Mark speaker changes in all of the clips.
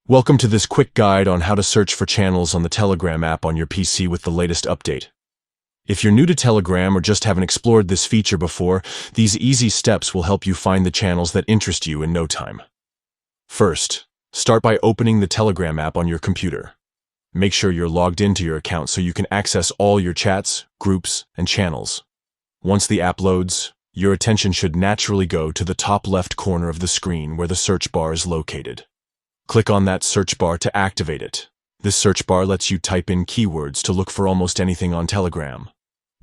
Speaker 1: Welcome to this quick guide on how to search for channels on the Telegram app on your PC with the latest update. If you're new to Telegram or just haven't explored this feature before, these easy steps will help you find the channels that interest you in no time. First, start by opening the Telegram app on your computer. Make sure you're logged into your account so you can access all your chats, groups, and channels. Once the app loads, your attention should naturally go to the top left corner of the screen where the search bar is located. Click on that search bar to activate it. This search bar lets you type in keywords to look for almost anything on Telegram.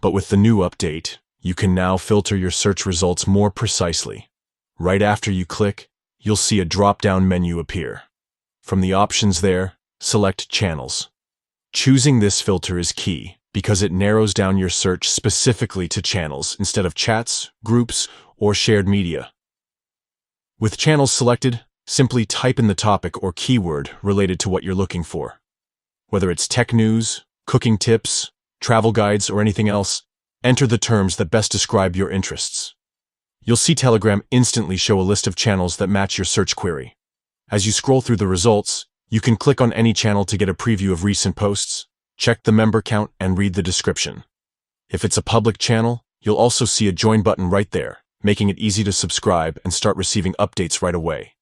Speaker 1: But with the new update, you can now filter your search results more precisely. Right after you click, you'll see a drop-down menu appear. From the options there, select Channels. Choosing this filter is key because it narrows down your search specifically to channels instead of chats, groups, or shared media. With channels selected, simply type in the topic or keyword related to what you're looking for. Whether it's tech news, cooking tips, travel guides, or anything else, enter the terms that best describe your interests. You'll see Telegram instantly show a list of channels that match your search query. As you scroll through the results, you can click on any channel to get a preview of recent posts, check the member count, and read the description. If it's a public channel, you'll also see a join button right there, making it easy to subscribe and start receiving updates right away.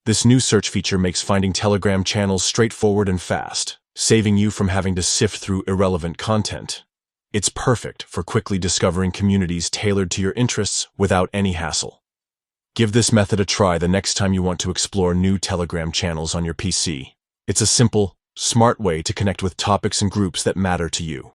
Speaker 1: This new search feature makes finding Telegram channels straightforward and fast, saving you from having to sift through irrelevant content. It's perfect for quickly discovering communities tailored to your interests without any hassle. Give this method a try the next time you want to explore new Telegram channels on your PC. It's a simple, smart way to connect with topics and groups that matter to you.